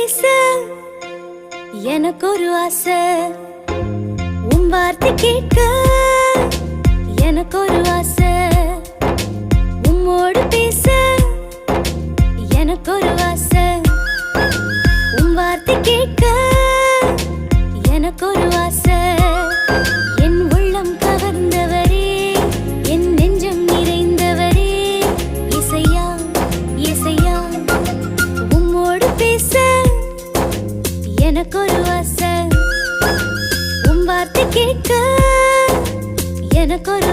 பேச எனக்கு ஒரு ஆசை, உன் வார்த்தை கேட்க எனக்கு ஒரு ஆசை, உம்மோடு பேச எனக்கு ஒரு ஆசை, உன் வார்த்தை கேட்க எனக்கு ஒரு ஆசை. என் உள்ளம் கவர்ந்தவரே, என் நெஞ்சம் நிறைந்தவரே, இசையா இசையா உம்மோடு பேச எனக்கு ஒரு ஆசை, உன் வார்த்தை கேட்க எனக்கு ஒரு